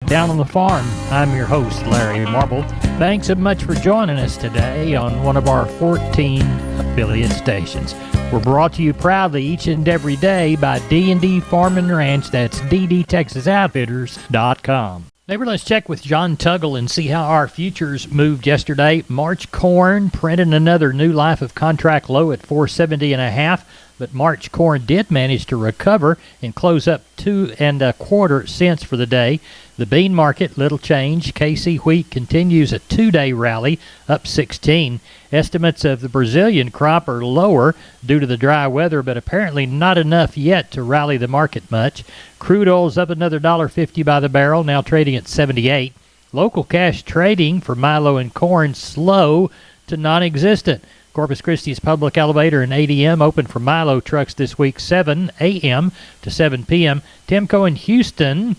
Down on the Farm. I'm your host, Larry Marble. Thanks so much for joining us today on one of our 14 affiliate stations. We're brought to you proudly each and every day by D&D Farm and Ranch. That's ddtexasoutfitters.com. Neighbor, let's check with John Tuggle and see how our futures moved yesterday. March corn printed another new life of contract low at 470.5, but March corn did manage to recover and close up 2 1/4 cents for the day. The bean market, little change. KC wheat continues a 2-day rally, up 16. Estimates of the Brazilian crop are lower due to the dry weather, but apparently not enough yet to rally the market much. Crude oil's up another $1.50 by the barrel, now trading at 78. Local cash trading for milo and corn slow to non-existent. Corpus Christi's public elevator and ADM open for milo trucks this week, 7 a.m. to 7 p.m. Timco in Houston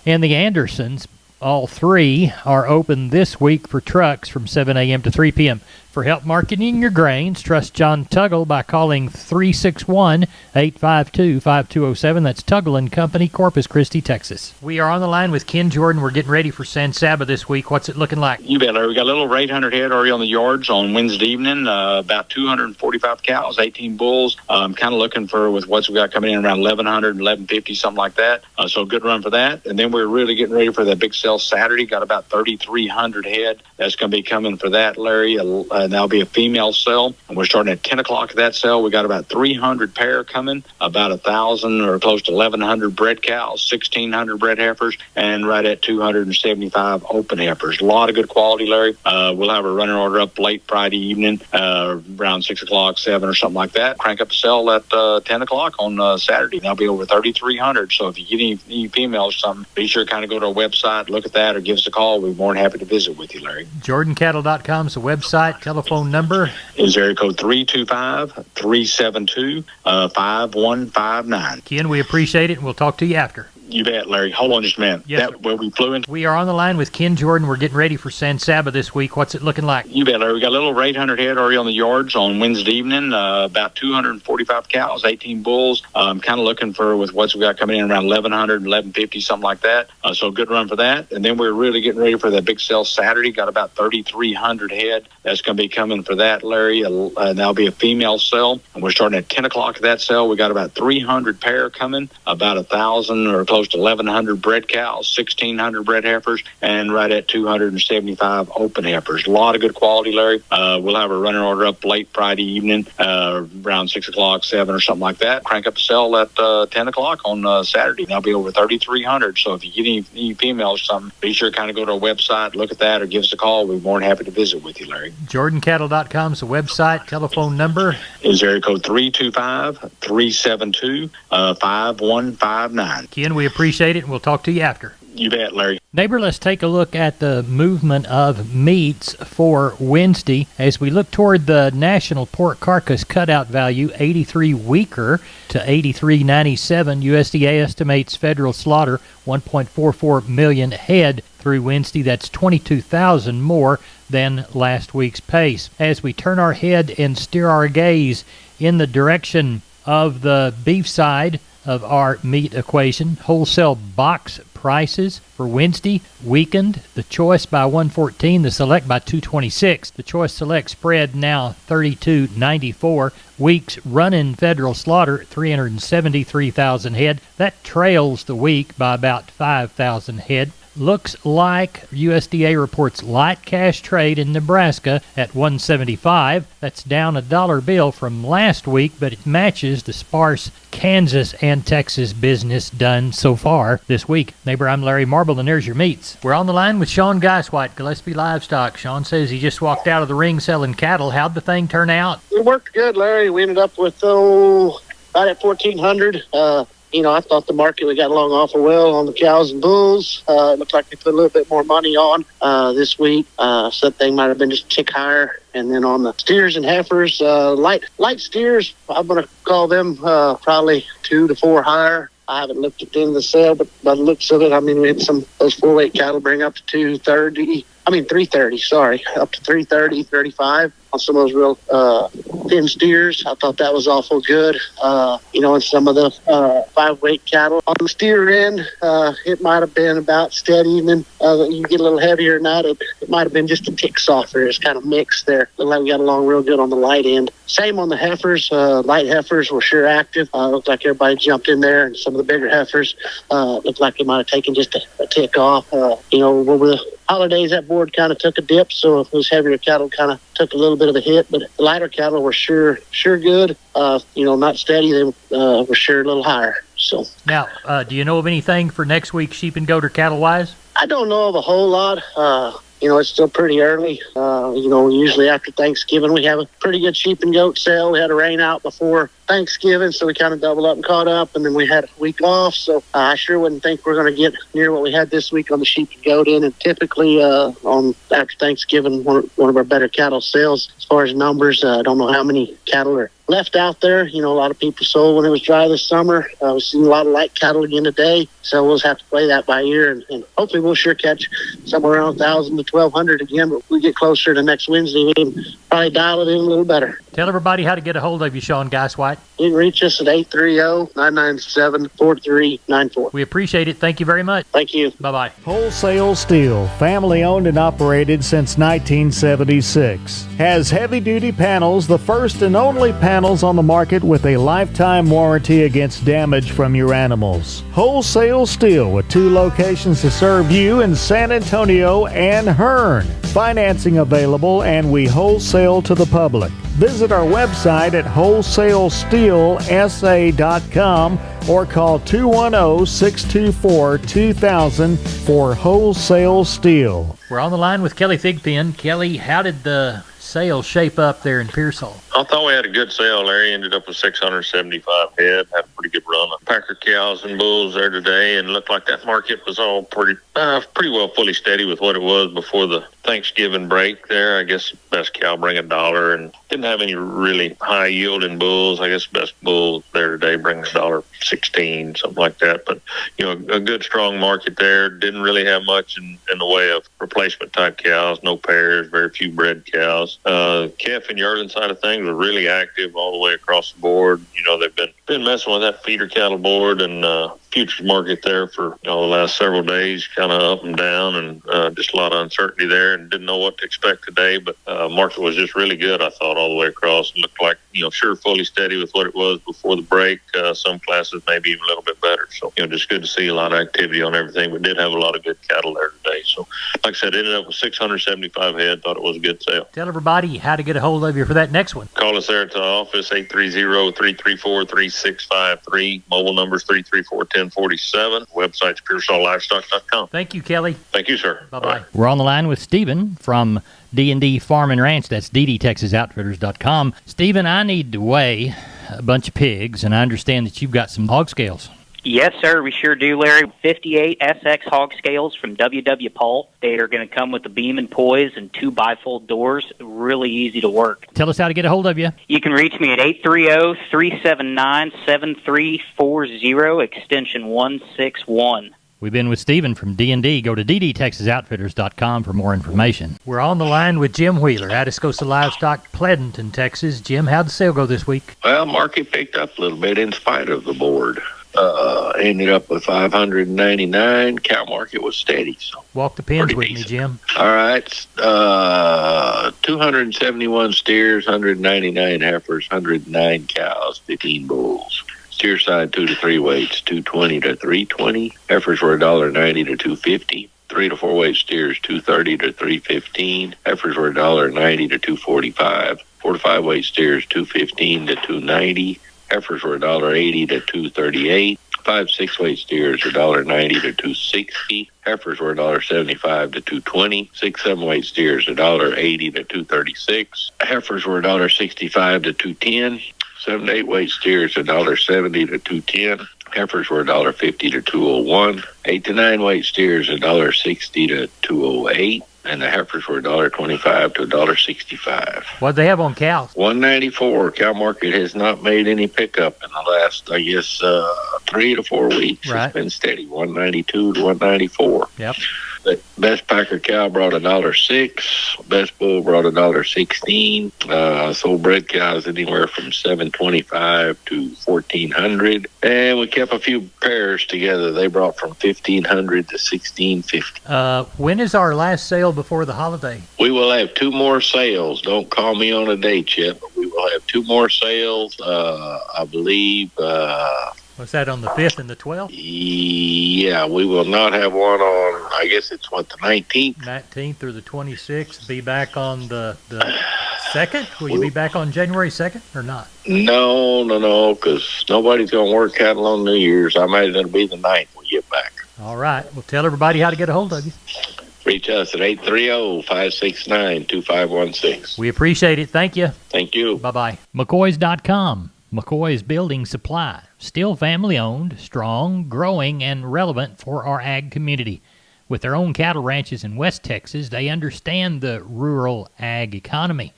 and the Andersons, all three, are open this week for trucks from 7 a.m. to 3 p.m. For help marketing your grains, trust John Tuggle by calling 361-852-5207. That's Tuggle & Company, Corpus Christi, Texas. We are on the line with Ken Jordan. We're getting ready for San Saba this week. What's it looking like? You bet, Larry. We got a little over 800 head already on the yards on Wednesday evening, about 245 cows, 18 bulls. Kind of looking for, with what we got coming in, around 1,100, 1,150, something like that. So a good run for that. And then we're really getting ready for that big sale Saturday. Got about 3,300 head that's going to be coming for that, Larry. And that'll be a female sale, and we're starting at 10 o'clock at that sale. We got about 300 pair coming, about 1,000 or close to 1,100 bred cows, 1,600 bred heifers, and right at 275 open heifers. A lot of good quality, Larry. We'll have a running order up late Friday evening, around 6 o'clock, 7 or something like that. Crank up a sale at 10 o'clock on Saturday. That'll be over 3,300. So if you get any females or something, be sure to kind of go to our website, look at that, or give us a call. We're more than happy to visit with you, Larry. JordanCattle.com is the website. Telephone number is area code 325-372-5159. Ken, we appreciate it, and we'll talk to you after. You bet, Larry. Hold on just a minute. Yes, where we flew in. We are on the line with Ken Jordan. We're getting ready for San Saba this week. What's it looking like? You bet, Larry. We got a little over 800 head already on the yards on Wednesday evening, about 245 cows, 18 bulls. Kind of looking for, with what we got coming in, around 1,100, 1,150, something like that. So a good run for that. And then we're really getting ready for that big sale Saturday. Got about 3,300 head that's going to be coming for that, Larry. And that'll be a female sale. And we're starting at 10 o'clock at that sale. We got about 300 pair coming, about 1,000 or close to 1,100 bred cows, 1,600 bred heifers, and right at 275 open heifers. A lot of good quality, Larry. We'll have a running order up late Friday evening, around 6 o'clock, 7 or something like that. Crank up a sale at 10 o'clock on Saturday. That'll be over 3,300. So if you get any females or something, be sure to kind of go to our website, look at that, or give us a call. We're more than happy to visit with you, Larry. JordanCattle.com is the website. Telephone number is area code 325-372-5159. Ken, we appreciate it, and we'll talk to you after. You bet, Larry. Neighbor, let's take a look at the movement of meats for Wednesday. As we look toward the national pork carcass cutout value, 83 weaker to 83.97. USDA estimates federal slaughter 1.44 million head through Wednesday. That's 22,000 more than last week's pace. As we turn our head and steer our gaze in the direction of the beef side of our meat equation, wholesale box prices for Wednesday weakened. The choice by 114, the select by 226. The choice select spread now 32.94. Weeks running federal slaughter 373,000 head. That trails the week by about 5,000 head. Looks like USDA reports light cash trade in Nebraska at 175. That's down a dollar bill from last week, but it matches the sparse Kansas and Texas business done so far this week. Neighbor, I'm Larry Marble, and there's your meats. We're on the line with Sean Geiswhite, Gillespie Livestock. Sean says he just walked out of the ring selling cattle. How'd the thing turn out? It worked good, Larry. We ended up with, about at 1,400. I thought the market, we got along awful well on the cows and bulls. It looked like they put a little bit more money on this week. So that thing might have been just a tick higher. And then on the steers and heifers, light steers, I'm going to call them probably 2 to 4 higher. I haven't looked at the end of the sale, but by the looks of it, I mean, we had some those 4-weight cattle bring up to 230. 330, sorry, up to 330, 35 on some of those real thin steers. I thought that was awful good. And some of the 5-weight cattle. On the steer end, it might have been about steady, and then you get a little heavier than that. It might have been just a tick softer. It's kind of mixed there. Looked like we got along real good on the light end. Same on the heifers. Light heifers were sure active. Looked like everybody jumped in there, and some of the bigger heifers looked like they might have taken just a tick off. Over the holidays, that board kind of took a dip, so those heavier cattle kind of took a little bit of a hit, but the lighter cattle were sure good. Not steady. They were sure a little higher. So now, do you know of anything for next week, sheep and goat or cattle wise? I don't know of a whole lot. It's still pretty early. Usually after Thanksgiving, we have a pretty good sheep and goat sale. We had a rain out before Thanksgiving, so we kind of doubled up and caught up, and then we had a week off. So I sure wouldn't think we're going to get near what we had this week on the sheep and goat end. And typically after Thanksgiving, one of our better cattle sales as far as numbers. I don't know how many cattle are left out there. A lot of people sold when it was dry this summer. We've seen a lot of light cattle again today, so we'll just have to play that by ear, and hopefully we'll sure catch somewhere around 1,000 to 1,200 again. But if we get closer to next Wednesday, we can probably dial it in a little better. Tell everybody how to get a hold of you, Sean Geiswhite. You can reach us at 830-997-4394. We appreciate it. Thank you very much. Thank you. Bye-bye. Wholesale Steel, family owned and operated since 1976. Has heavy-duty panels, the first and only panels on the market with a lifetime warranty against damage from your animals. Wholesale Steel with 2 locations to serve you in San Antonio and Hearn. Financing available, and we wholesale to the public. Visit our website at wholesalesteelsa.com or call 210-624-2000 for Wholesale Steel. We're on the line with Kelly Thigpen. Kelly, how did the sale shape up there in Pearsall? I thought we had a good sale. Larry ended up with 675 head. Had a pretty good run of Packer cows and bulls there today, and looked like that market was all pretty well fully steady with what it was before the Thanksgiving break there. I guess best cow bring $1 and didn't have any really high yielding bulls. I guess best bull there today brings $1.16, something like that. But, a good strong market there. Didn't really have much in the way of replacement type cows, no pairs, very few bred cows. Calf and yearling side of things were really active all the way across the board. They've been messing with that feeder cattle board and futures market there for the last several days, kind of up and down, and just a lot of uncertainty there, and didn't know what to expect today. But market was just really good, I thought, all the way across. It looked like, sure, fully steady with what it was before the break. Some classes maybe even a little bit better. So, just good to see a lot of activity on everything. We did have a lot of good cattle there today. So, like I said, ended up with 675 head. Thought it was a good sale. Tell everybody how to get a hold of you for that next one. Call us there at the office, 830-334-3653. Mobile numbers 334-1047. Website's PearsallLivestock.com. Thank you, Kelly. Thank you, sir. Bye-bye. Right. We're on the line with Stephen from D&D Farm and Ranch. That's DDTexasOutfitters.com. Stephen, I need to weigh a bunch of pigs, and I understand that you've got some hog scales. Yes, sir, we sure do, Larry. 58 SX hog scales from W.W. Paul. They are going to come with a beam and poise and 2 bifold doors. Really easy to work. Tell us how to get a hold of you. You can reach me at 830-379-7340, extension 161. We've been with Stephen from D&D. Go to ddtexasoutfitters.com for more information. We're on the line with Jim Wheeler, Atascosa Livestock, Pleasanton, Texas. Jim, how'd the sale go this week? Well, market picked up a little bit in spite of the board. Ended up with 599. Cow market was steady. So walk the pins with decent. me, Jim. All right. 271 steers, 199 heifers, 109 cows, 15 bulls. Steer side 2 to 3 weights, 220 to 320. Heifers were $1.90 to $2.50. 3 to 4 weight steers, $2.30 to $3.15. Heifers were $1.90 to $2.45. 4 to 5 weight steers, $2.15 to $2.90. Heifers were $1.80 to $2.38. 5 6 weight steers $1.90 to $2.60. Heifers were $1.75 to $2.20. 6 7 weight steers $1.80 to $2.36. Heifers were $1.65 to $2.10. 7 to 8 weight steers $1.70 to $2.10. Heifers were $1.50 to $2.01. 8 to 9 weight steers $1.60 to $2.08. And the heifers were $1.25 to $1.65. What'd they have on cows? 194. Cow market has not made any pickup in the last, 3 to 4 weeks. Right. It's been steady, 192 to 194. Yep. The best Packer cow brought $1.06. Best bull brought $1.16. Sold bred cows anywhere from $7.25 to $1,400, and we kept a few pairs together. They brought from $1,500 to $1,650. When is our last sale before the holiday? We will have 2 more sales. Don't call me on a date yet, but we will have 2 more sales. I believe. Was that on the 5th and the 12th? Yeah, we will not have one on, I guess it's the 19th? 19th or the 26th. Be back on the 2nd? Will you be back on January 2nd or not? No, because nobody's going to work cattle on New Year's. I imagine it'll be the 9th when we get back. All right. Well, tell everybody how to get a hold of you. Reach us at 830-569-2516. We appreciate it. Thank you. Thank you. Bye-bye. McCoys.com. McCoy's Building Supply. Still family-owned, strong, growing, and relevant for our ag community. With their own cattle ranches in West Texas, they understand the rural ag economy.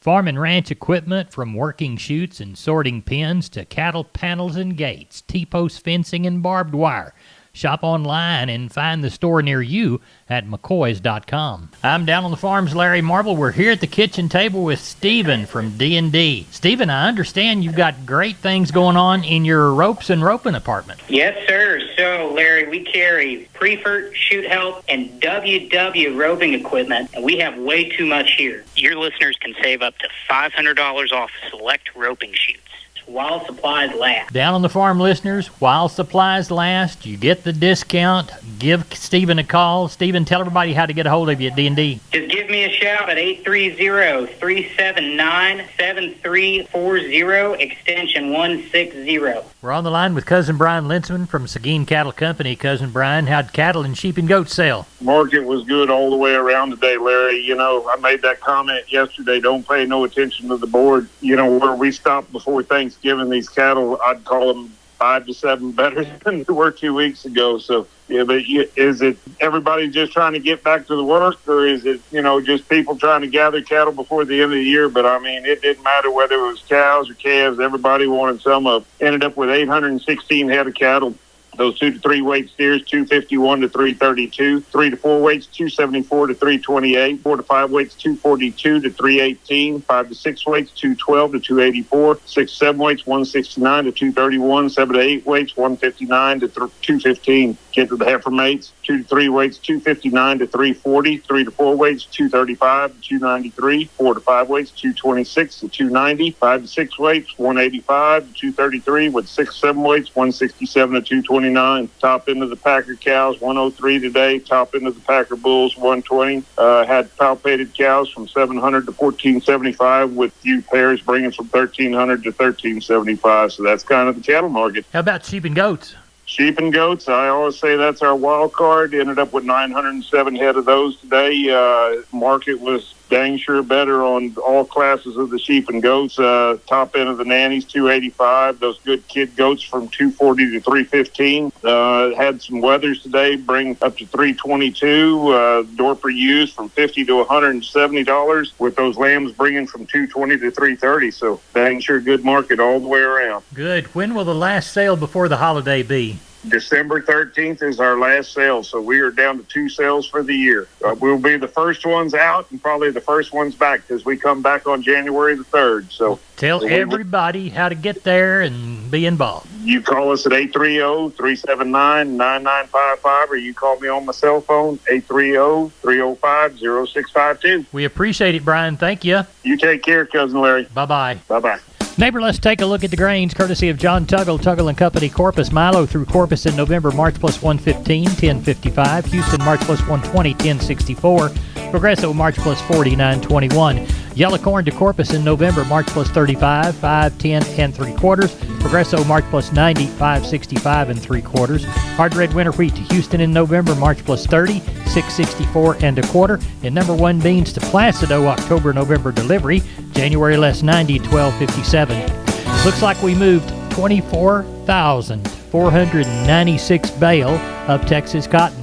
Farm and ranch equipment from working chutes and sorting pens to cattle panels and gates, T-post fencing and barbed wire. Shop online and find the store near you at McCoys.com. I'm down on the farms, Larry Marble. We're here at the kitchen table with Stephen from D&D. Stephen, I understand you've got great things going on in your ropes and roping department. Yes, sir. So, Larry, we carry Preferred, Shoot Help, and WW roping equipment, and we have way too much here. Your listeners can save up to $500 off select roping shoots while supplies last. Down on the farm, listeners, while supplies last, you get the discount. Give Stephen a call. Stephen, tell everybody how to get a hold of you at D&D. Just give me a shout at 830-379-7340, extension 160. We're on the line with Cousin Brian Linsman from Seguin Cattle Company. Cousin Brian, how'd cattle and sheep and goats sell? Market was good all the way around today, Larry. You know, I made that comment yesterday, don't pay no attention to the board. You know, where we stopped before Thanksgiving, these cattle, I'd call them 5 to 7 better than they were 2 weeks ago. So, yeah, but is it everybody just trying to get back to the work, or is it, you know, just people trying to gather cattle before the end of the year? But, I mean, it didn't matter whether it was cows or calves. Everybody wanted some of. Ended up with 816 head of cattle. Those 2 to 3 weight steers, 251 to 332. 3 to 4 weights, 274 to 328. 4 to 5 weights, 242 to 318. 5 to 6 weights, 212 to 284. 6 to 7 weights, 169 to 231. 7 to 8 weights, 159 to 215. Get to the heifer mates, 2 to 3 weights, 259 to 340. 3 to 4 weights, 235 to 293. 4 to 5 weights, 226 to 290. 5 to 6 weights, 185 to 233. With 6 to 7 weights, 167 to 229. Top end of the Packer cows, 103 today. Top end of the Packer bulls, 120. Had palpated cows from 700 to 1475, with few pairs bringing from 1300 to 1375. So that's kind of the cattle market. How about sheep and goats? Sheep and goats, I always say that's our wild card. Ended up with 907 head of those today. Market was dang sure better on all classes of the sheep and goats. Top end of the nannies, 285. Those good kid goats from 240 to 315. Had some weathers today, bring up to 322. Dorper used from $50 to $170, with those lambs bringing from 220 to 330. So dang sure good market all the way around. Good. When will the last sale before the holiday be? December 13th is our last sale, so we are down to 2 sales for the year. We'll be the first ones out and probably the first ones back, because we come back on January the 3rd. So tell everybody how to get there and be involved. You call us at 830-379-9955, or you call me on my cell phone, 830-305-0652. We appreciate it, Brian. Thank you. You take care, Cousin Larry. Bye-bye. Bye-bye. Neighbor, let's take a look at the grains, courtesy of John Tuggle, Tuggle & Company, Corpus. Milo through Corpus in November, March plus 115, 1055. Houston, March plus 120, 1064. Progresso, March plus 40, 921. Yellow corn to Corpus in November, March plus 35, 5, 10 and 3/4. Progresso, March plus 90, 565 and 3/4. Hard red winter wheat to Houston in November, March plus 30, 664 and 1/4. And number 1 beans to Placido, October, November delivery, January less 90, 1257. Looks like we moved 24,496 bale of Texas cotton.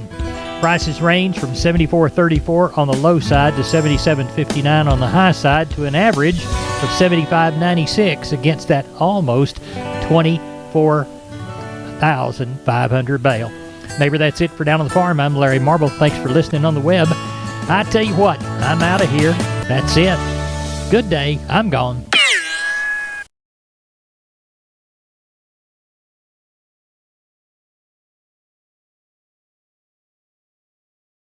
Prices range from $74.34 on the low side to $77.59 on the high side, to an average of $75.96 against that almost 24,500 bale. Neighbor, that's it for Down on the Farm. I'm Larry Marble. Thanks for listening on the web. I tell you what, I'm out of here. That's it. Good day. I'm gone.